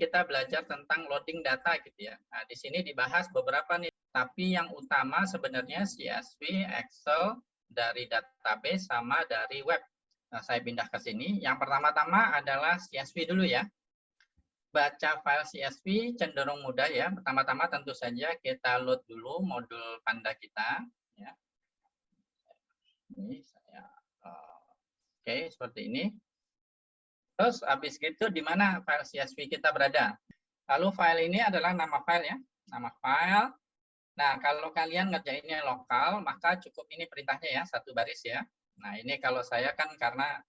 kita belajar tentang loading data gitu ya. Nah, di sini dibahas beberapa nih, tapi yang utama sebenarnya CSV, Excel, dari database sama dari web. Nah, saya pindah ke sini. Yang pertama-tama adalah CSV dulu ya. Baca file CSV cenderung mudah ya. Pertama-tama tentu saja kita load dulu modul Panda kita ya. Ini saya oke, seperti ini. Terus habis itu di mana file CSV kita berada? Lalu file ini adalah nama file ya, nama file. Nah, kalau kalian ngerjainnya lokal, maka cukup ini perintahnya ya, satu baris ya. Nah, ini kalau saya kan karena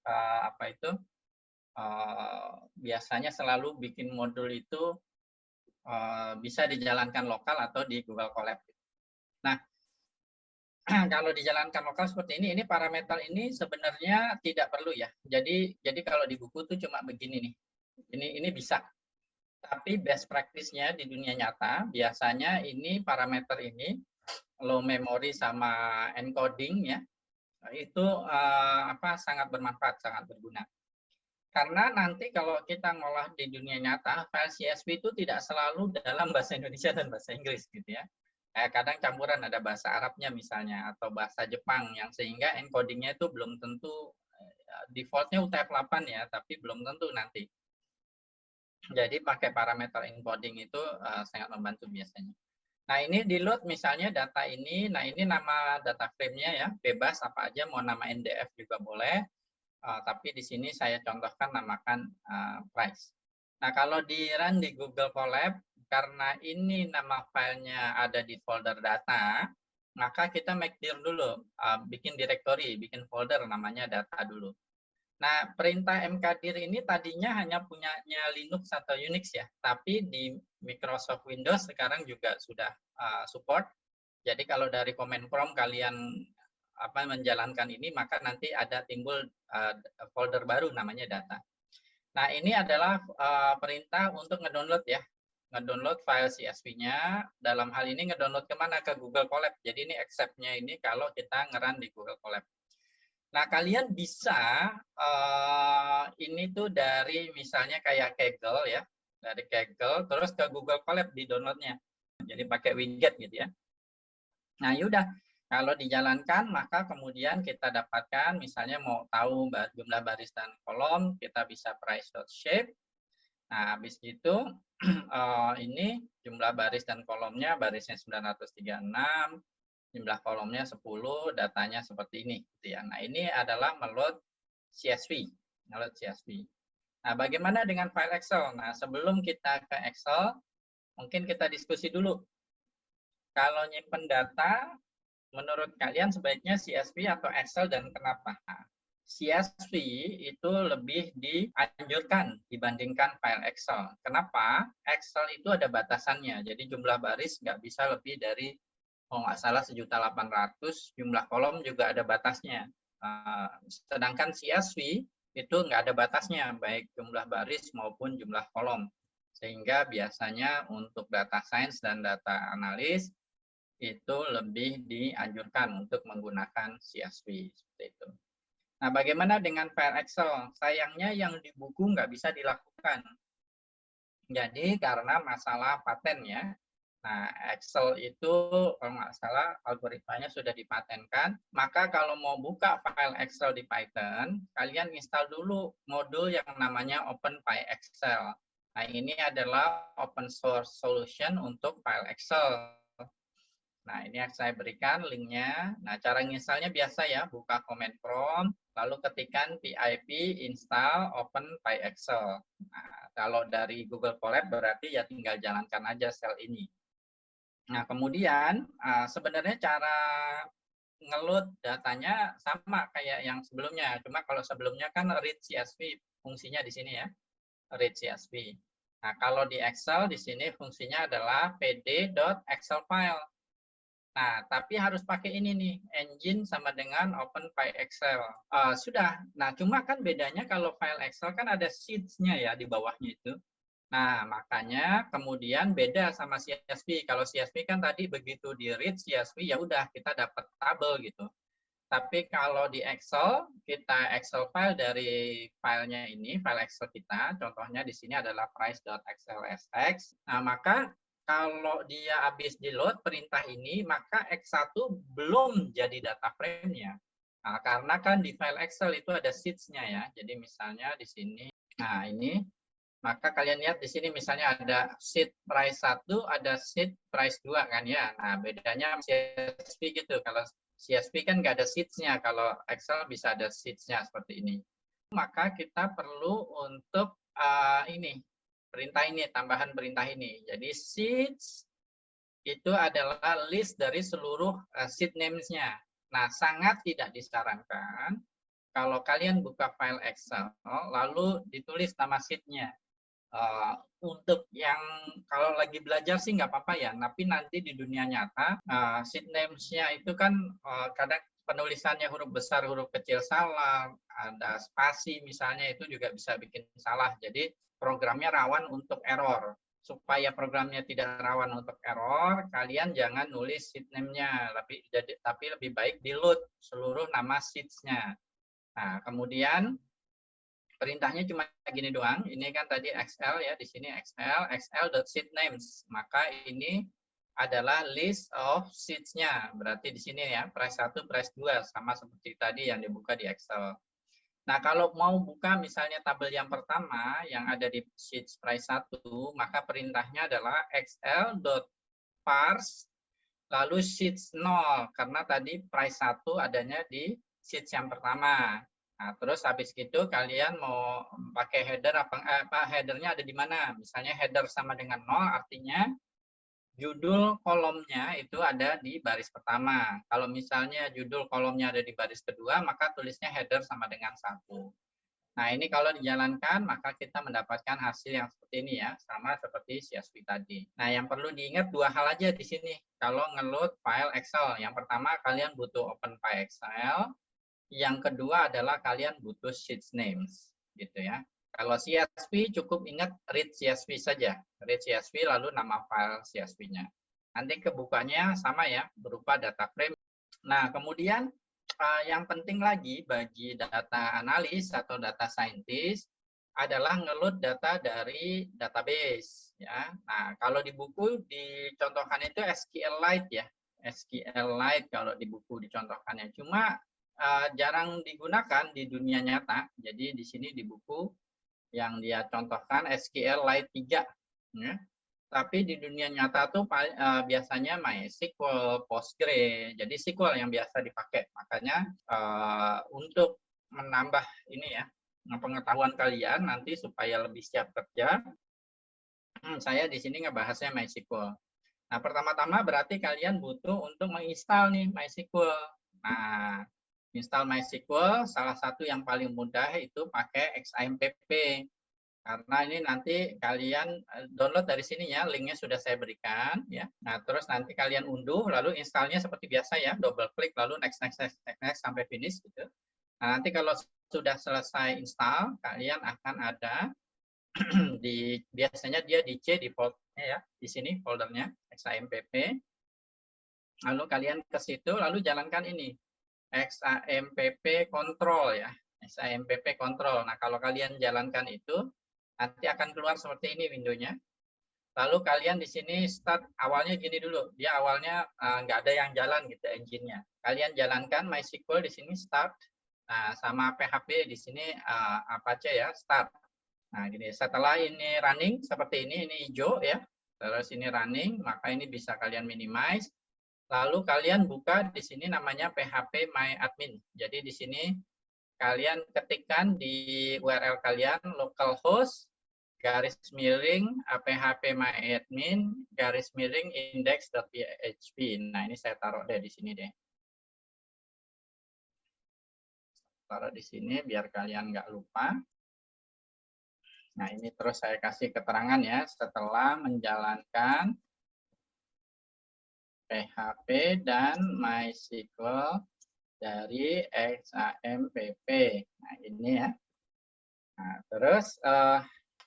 biasanya selalu bikin modul itu bisa dijalankan lokal atau di Google Colab. Nah, kalau dijalankan lokal seperti ini parameter ini sebenarnya tidak perlu ya. Jadi kalau di buku tuh cuma begini nih. Ini bisa. Tapi best practice-nya di dunia nyata biasanya ini parameter ini low memory sama encoding ya. Itu sangat bermanfaat, sangat berguna. Karena nanti kalau kita ngolah di dunia nyata, file CSV itu tidak selalu dalam bahasa Indonesia dan bahasa Inggris gitu ya. Kadang campuran ada bahasa Arabnya misalnya atau bahasa Jepang yang sehingga encodingnya itu belum tentu defaultnya UTF-8 ya, tapi belum tentu nanti. Jadi pakai parameter encoding itu sangat membantu biasanya. Nah ini di load misalnya data ini, nah ini nama data frame-nya ya, bebas apa aja, mau nama NDF juga boleh, tapi di sini saya contohkan namakan price. Nah kalau di run di Google Colab, karena ini nama filenya ada di folder data, maka kita make dir dulu, bikin directory, bikin folder namanya data dulu. Nah, perintah mkdir ini tadinya hanya punyanya Linux atau Unix ya, tapi di Microsoft Windows sekarang juga sudah support. Jadi kalau dari command prompt kalian menjalankan ini, maka nanti ada timbul folder baru namanya data. Nah, ini adalah perintah untuk ngedownload ya. Ngedownload file CSV-nya. Dalam hal ini ngedownload kemana? Ke Google Colab. Jadi ini accept-nya ini kalau kita ngeran di Google Colab. Nah, kalian bisa ini tuh dari misalnya kayak Kaggle ya. Dari Kaggle, terus ke Google Colab di download-nya. Jadi pakai widget gitu ya. Nah, yaudah. Kalau dijalankan, maka kemudian kita dapatkan, misalnya mau tahu jumlah baris dan kolom, kita bisa price.shape. Nah, habis itu ini jumlah baris dan kolomnya, barisnya 936, jumlah kolomnya 10, datanya seperti ini. Nah, ini adalah meload CSV. Meload CSV. Nah, bagaimana dengan file Excel? Nah, sebelum kita ke Excel, mungkin kita diskusi dulu. Kalau nyimpen data, menurut kalian sebaiknya CSV atau Excel dan kenapa? CSV itu lebih dianjurkan dibandingkan file Excel. Kenapa? Excel itu ada batasannya. Jadi jumlah baris nggak bisa lebih dari, kalau nggak salah 1.800, jumlah kolom juga ada batasnya. Sedangkan CSV itu nggak ada batasnya, baik jumlah baris maupun jumlah kolom. Sehingga biasanya untuk data science dan data analis, itu lebih dianjurkan untuk menggunakan CSV seperti itu. Nah, bagaimana dengan file Excel? Sayangnya yang di buku nggak bisa dilakukan. Jadi karena masalah paten ya. Nah, Excel itu kalau nggak salah algoritmanya sudah dipatenkan. Maka kalau mau buka file Excel di Python, kalian install dulu modul yang namanya OpenPyExcel. Nah, ini adalah open source solution untuk file Excel. Nah, ini yang saya berikan linknya. Nah, cara installnya biasa ya, buka command prompt, lalu ketikkan pip install OpenPyExcel. Nah, kalau dari Google Colab berarti ya tinggal jalankan aja sel ini. Nah, kemudian sebenarnya cara ngeload datanya sama kayak yang sebelumnya. Cuma kalau sebelumnya kan read CSV fungsinya di sini ya, read CSV. Nah, kalau di Excel di sini fungsinya adalah pd.excel file. Nah, tapi harus pakai ini nih, engine sama dengan OpenPyExcel. Sudah. Nah, cuma kan bedanya kalau file Excel kan ada sheets-nya ya di bawahnya itu. Nah, makanya kemudian beda sama CSV. Kalau CSV kan tadi begitu di read CSV, ya udah kita dapat tabel gitu. Tapi kalau di Excel, kita Excel file dari filenya ini, file Excel kita, contohnya di sini adalah price.xlsx. Nah, maka kalau dia habis di load perintah ini, maka X1 belum jadi data frame-nya. Nah, karena kan di file Excel itu ada sheets-nya ya. Jadi misalnya di sini, nah ini, maka kalian lihat di sini misalnya ada sheet price 1, ada sheet price 2 kan ya. Nah, bedanya CSV gitu. Kalau CSV kan nggak ada sheets-nya, kalau Excel bisa ada sheets-nya seperti ini. Maka kita perlu untuk ini, perintah ini, tambahan perintah ini. Jadi sheets itu adalah list dari seluruh sheet names-nya. Nah, sangat tidak disarankan kalau kalian buka file Excel, lalu ditulis nama sheet-nya. Untuk yang kalau lagi belajar sih nggak apa-apa ya, tapi nanti di dunia nyata sheet names-nya itu kan kadang penulisannya huruf besar, huruf kecil salah, ada spasi misalnya itu juga bisa bikin salah. Jadi programnya rawan untuk error. Supaya programnya tidak rawan untuk error, kalian jangan nulis sheet name-nya, tapi lebih baik di load seluruh nama sheets-nya. Nah, kemudian perintahnya cuma gini doang. Ini kan tadi XL ya, di sini xl.sheetnames. Maka ini adalah list of sheets-nya. Berarti di sini ya, price 1, price 2 sama seperti tadi yang dibuka di Excel. Nah, kalau mau buka misalnya tabel yang pertama yang ada di sheets price 1, maka perintahnya adalah xl.parse lalu sheets 0 karena tadi price 1 adanya di sheets yang pertama. Nah, terus habis itu kalian mau pakai header headernya ada di mana? Misalnya header sama dengan 0 artinya judul kolomnya itu ada di baris pertama. Kalau misalnya judul kolomnya ada di baris kedua, maka tulisnya header sama dengan 1. Nah, ini kalau dijalankan, maka kita mendapatkan hasil yang seperti ini ya, sama seperti CSV tadi. Nah, yang perlu diingat dua hal aja di sini. Kalau ngeload file Excel, yang pertama kalian butuh open file Excel, yang kedua adalah kalian butuh sheets names, gitu ya. Kalau CSV cukup ingat read CSV saja, read CSV lalu nama file CSV-nya. Nanti kebukanya sama ya, berupa data frame. Nah, kemudian yang penting lagi bagi data analis atau data scientist adalah ngeload data dari database ya. Nah, kalau di buku dicontohkan itu SQLite ya. SQLite kalau di buku dicontohkannya. Cuma jarang digunakan di dunia nyata. Jadi di sini di buku yang dia contohkan SQLite 3 ya. Tapi di dunia nyata tuh biasanya MySQL, Postgre. Jadi SQL yang biasa dipakai. Makanya untuk menambah ini ya pengetahuan kalian nanti supaya lebih siap kerja, saya di sini ngebahasnya MySQL. Nah, pertama-tama berarti kalian butuh untuk menginstal nih MySQL. Nah, install MySQL salah satu yang paling mudah itu pakai XAMPP. Karena ini nanti kalian download dari sini ya, linknya sudah saya berikan ya. Nah, terus nanti kalian unduh, lalu installnya seperti biasa ya, double klik lalu next sampai finish gitu. Nah, nanti kalau sudah selesai install, kalian akan ada biasanya dia di C di foldernya ya, di sini foldernya XAMPP. Lalu kalian ke situ, lalu jalankan ini XAMPP control ya, XAMPP control. Nah, kalau kalian jalankan itu nanti akan keluar seperti ini windownya. Lalu kalian di sini start awalnya gini dulu. Dia awalnya nggak ada yang jalan gitu engine-nya. Kalian jalankan MySQL di sini start. Nah, sama PHP di sini Apache ya start. Nah, gini. Setelah ini running seperti ini hijau ya. Terus ini running, maka ini bisa kalian minimize. Lalu kalian buka di sini namanya PHP My Admin. Jadi di sini kalian ketikkan di URL kalian localhost garis miring phpMyAdmin garis miring index.php. Nah, ini saya taruh deh di sini deh. Taruh di sini biar kalian nggak lupa. Nah, ini terus saya kasih keterangan ya setelah menjalankan PHP dan MySQL dari XAMPP. Nah, ini ya. Nah, terus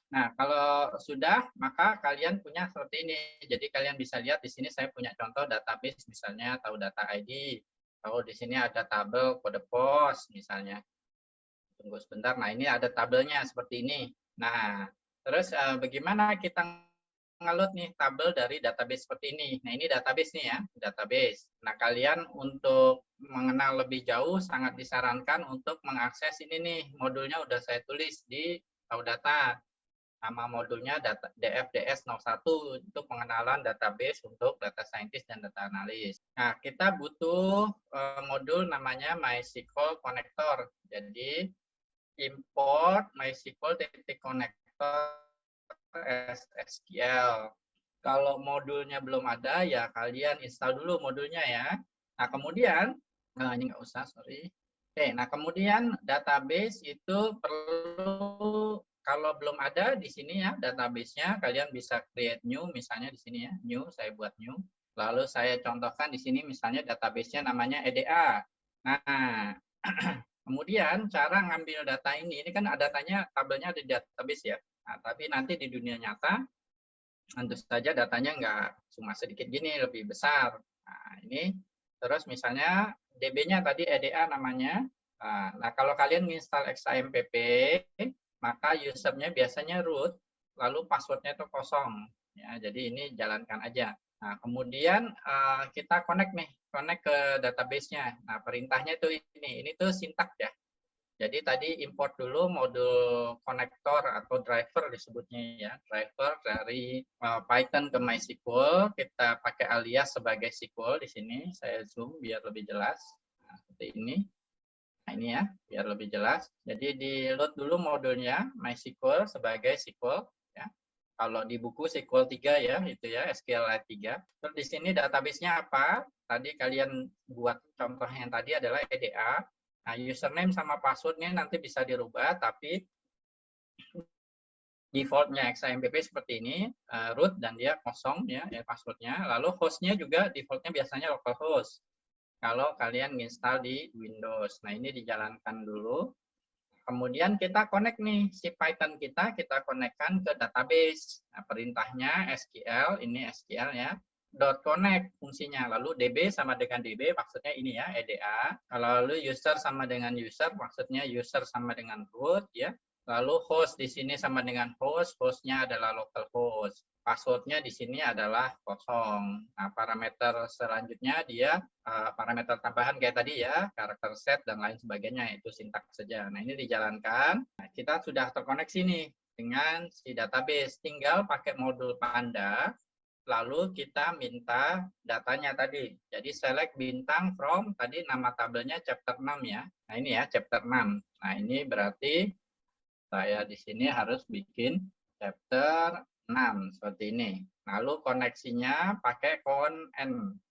nah, kalau sudah, maka kalian punya seperti ini. Jadi kalian bisa lihat di sini saya punya contoh database misalnya, tahu data ID, Oh, di sini ada tabel kode pos misalnya. Tunggu sebentar. Nah, ini ada tabelnya seperti ini. Nah, terus bagaimana kita ngeload nih tabel dari database seperti ini. Nah, ini database nih ya, database. Nah, kalian untuk mengenal lebih jauh sangat disarankan untuk mengakses ini nih, modulnya udah saya tulis di Taudata. Nama modulnya DFDS 01 untuk pengenalan database untuk data scientist dan data analis. Nah, kita butuh modul namanya MySQL Connector. Jadi, import MySQL connector SQL. Kalau modulnya belum ada, ya kalian install dulu modulnya ya. Nah, kemudian, ini nggak usah, sorry. Oke, nah kemudian database itu perlu, kalau belum ada di sini ya database-nya, kalian bisa create new, misalnya di sini ya, new, saya buat new. Lalu saya contohkan di sini misalnya database-nya namanya EDA. Nah, kemudian cara ngambil data ini kan datanya, tabelnya ada di database ya. Nah, tapi nanti di dunia nyata, tentu saja datanya nggak cuma sedikit gini, lebih besar. Nah, ini terus misalnya DB-nya tadi EDA namanya. Nah, kalau kalian install XAMPP, maka usernya biasanya root, lalu passwordnya itu kosong. Ya, jadi ini jalankan aja. Nah, kemudian kita connect ke database-nya. Nah, perintahnya itu ini tuh sintak ya. Jadi tadi import dulu modul konektor atau driver disebutnya ya, driver dari Python ke MySQL, kita pakai alias sebagai SQL di sini, saya zoom biar lebih jelas. Nah, seperti ini. Nah, ini ya, biar lebih jelas. Jadi di load dulu modulnya MySQL sebagai SQL ya. Kalau di buku SQL 3 ya, itu ya, SQLite 3. Terus di sini database-nya apa? Tadi kalian buat contoh yang tadi adalah EDA. Nah, username sama passwordnya nanti bisa dirubah, tapi defaultnya XAMPP seperti ini, root dan dia kosong ya passwordnya. Lalu hostnya juga defaultnya biasanya localhost. Kalau kalian install di Windows. Nah, ini dijalankan dulu. Kemudian kita connect nih si Python kita connectkan ke database. Nah, perintahnya SQL, ini SQL ya. .connect fungsinya, lalu DB sama dengan DB maksudnya ini ya EDA, lalu user sama dengan user maksudnya user sama dengan root ya, lalu host di sini sama dengan hostnya adalah localhost, passwordnya di sini adalah kosong. Nah, parameter selanjutnya dia parameter tambahan kayak tadi ya, karakter set dan lain sebagainya, itu sintaks saja. Nah, ini dijalankan. Nah, kita sudah terkoneksi nih dengan si database, tinggal pakai modul Panda. Lalu kita minta datanya tadi. Jadi select bintang from, tadi nama tabelnya chapter 6 ya. Nah ini ya chapter 6. Nah ini berarti saya di sini harus bikin chapter 6 seperti ini. Lalu koneksinya pakai conn.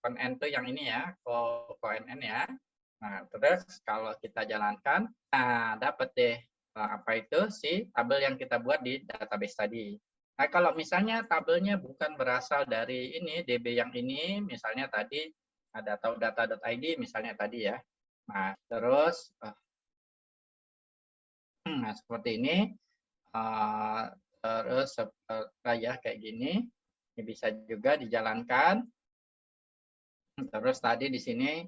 Conn itu yang ini ya, conn ya. Nah terus kalau kita jalankan, nah dapat deh apa itu si tabel yang kita buat di database tadi. Nah, kalau misalnya tabelnya bukan berasal dari ini, DB yang ini, misalnya tadi ada taudata.id misalnya tadi ya. Nah, terus nah seperti ini, terus ya kayak gini, ini bisa juga dijalankan. Terus tadi di sini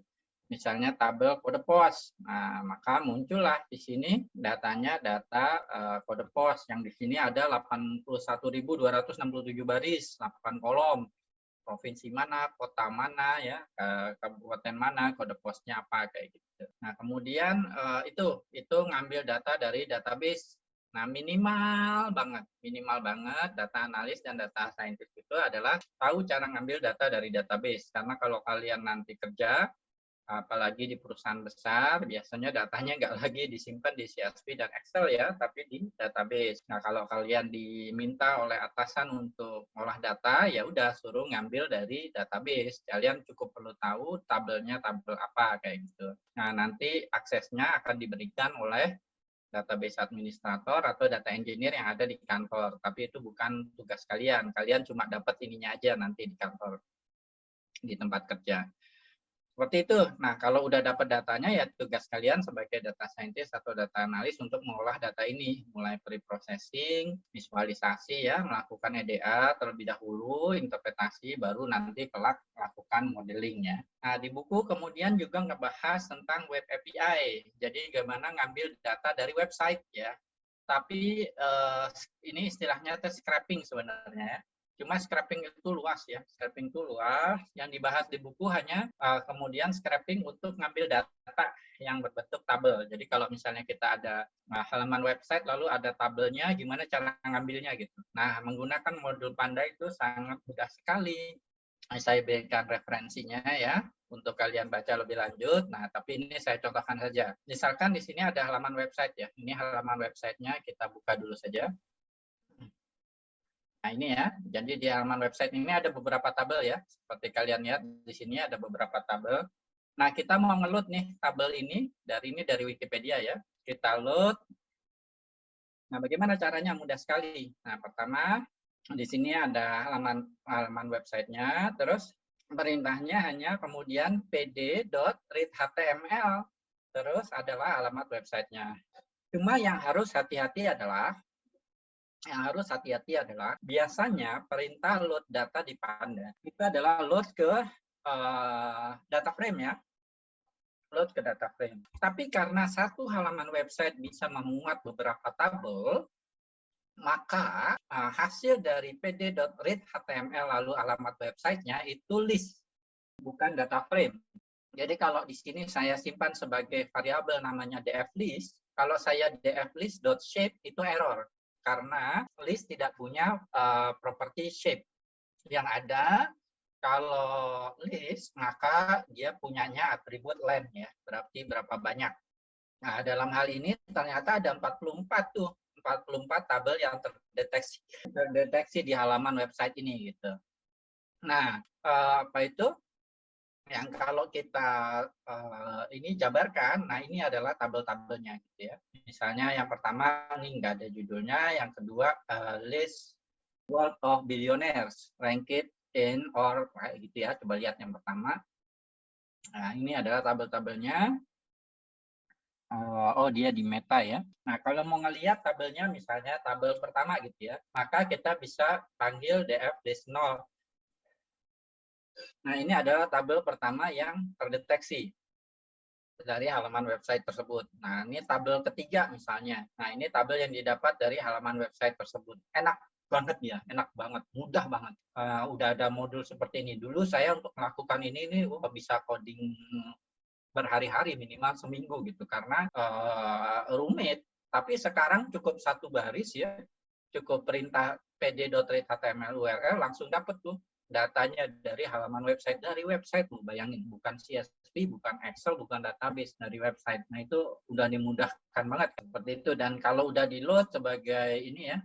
misalnya tabel kode pos. Nah, maka muncullah di sini datanya data kode pos yang di sini ada 81.267 baris, 8 kolom. Provinsi mana, kota mana ya, kabupaten mana, kode posnya apa kayak gitu. Nah, kemudian itu ngambil data dari database. Nah, minimal banget data analis dan data scientist itu adalah tahu cara ngambil data dari database. Karena kalau kalian nanti kerja, apalagi di perusahaan besar, biasanya datanya nggak lagi disimpan di CSV dan Excel ya, tapi di database. Nah, kalau kalian diminta oleh atasan untuk olah data, ya udah suruh ngambil dari database. Kalian cukup perlu tahu tabelnya tabel apa kayak gitu. Nah, nanti aksesnya akan diberikan oleh database administrator atau data engineer yang ada di kantor. Tapi itu bukan tugas kalian. Kalian cuma dapat ininya aja nanti di kantor, di tempat kerja. Seperti itu. Nah, kalau udah dapat datanya, ya tugas kalian sebagai data scientist atau data analis untuk mengolah data ini, mulai pre-processing, visualisasi ya, melakukan EDA terlebih dahulu, interpretasi, baru nanti kelak lakukan modelingnya. Nah, di buku kemudian juga ngebahas tentang web API. Jadi gimana ngambil data dari website ya. Tapi ini istilahnya scraping sebenarnya ya. Cuma scraping itu luas ya, scraping itu luas. Yang dibahas di buku hanya kemudian scraping untuk ngambil data yang berbentuk tabel. Jadi kalau misalnya kita ada halaman website lalu ada tabelnya, gimana cara ngambilnya gitu. Nah, menggunakan modul Panda itu sangat mudah sekali. Saya berikan referensinya ya untuk kalian baca lebih lanjut. Nah, tapi ini saya contohkan saja. Misalkan di sini ada halaman website ya. Ini halaman websitenya, kita buka dulu saja. Nah, ini ya. Jadi di halaman website ini ada beberapa tabel ya. Seperti kalian lihat di sini ada beberapa tabel. Nah, kita mau ngeload nih tabel ini dari Wikipedia ya. Kita load. Nah, bagaimana caranya? Mudah sekali. Nah, pertama di sini ada halaman websitenya, terus perintahnya hanya kemudian pd.read.html, terus adalah alamat websitenya. Cuma yang harus hati-hati adalah biasanya perintah load data di Panda itu adalah load ke data frame ya, load ke data frame. Tapi karena satu halaman website bisa memuat beberapa tabel, maka hasil dari pd.read.html lalu alamat websitenya itu list, bukan data frame. Jadi kalau di sini saya simpan sebagai variabel namanya dflist, kalau saya dflist.shape itu error karena list tidak punya properti shape. Yang ada kalau list maka dia punyanya atribut length ya, berarti berapa banyak. Nah, dalam hal ini ternyata ada 44 tuh, 44 tabel yang terdeteksi di halaman website ini gitu. Nah, apa itu? Yang kalau kita ini jabarkan, nah ini adalah tabel-tabelnya gitu ya. Misalnya yang pertama ini nggak ada judulnya, yang kedua list world of billionaires ranked in or gitu ya. Coba lihat yang pertama. Nah, ini adalah tabel-tabelnya. Oh, dia di meta ya. Nah, kalau mau ngelihat tabelnya, misalnya tabel pertama gitu ya, maka kita bisa panggil df list 0. Nah, ini adalah tabel pertama yang terdeteksi dari halaman website tersebut. Nah, ini tabel ketiga misalnya. Nah, ini tabel yang didapat dari halaman website tersebut. Enak banget ya, enak banget, mudah banget. Udah ada modul seperti ini. Dulu saya untuk melakukan ini bisa coding berhari-hari, minimal seminggu gitu, karena rumit. Tapi sekarang cukup satu baris ya, cukup perintah pd.read.html URL langsung dapat tuh datanya dari halaman website, tuh bayangin, bukan CSV, bukan Excel, bukan database, dari website. Nah, itu udah dimudahkan banget seperti itu. Dan kalau udah di load sebagai ini ya,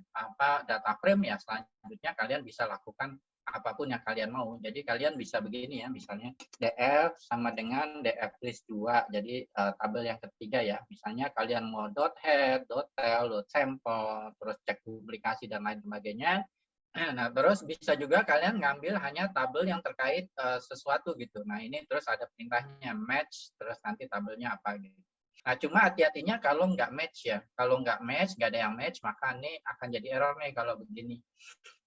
data frame ya, selanjutnya kalian bisa lakukan apapun yang kalian mau. Jadi kalian bisa begini ya, misalnya df sama dengan df list 2. Jadi tabel yang ketiga ya. Misalnya kalian mau .head, .tail, .sample, terus cek publikasi dan lain sebagainya. Nah, terus bisa juga kalian ngambil hanya tabel yang terkait sesuatu gitu. Nah, ini terus ada perintahnya match, terus nanti tabelnya apa gitu. Nah, cuma hati-hatinya kalau nggak match ya. Kalau nggak ada yang match, maka ini akan jadi error nih kalau begini.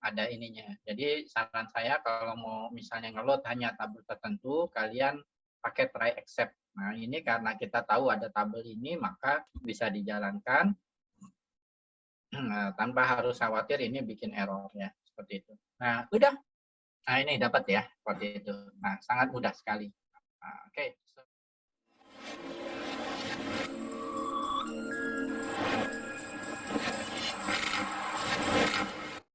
Ada ininya. Jadi saran saya kalau mau misalnya ngeload hanya tabel tertentu, kalian pakai try except. Nah, ini karena kita tahu ada tabel ini, maka bisa dijalankan tanpa harus khawatir ini bikin error ya, seperti itu. Nah, udah. Nah, ini dapat ya, seperti itu. Nah, sangat mudah sekali. Oke.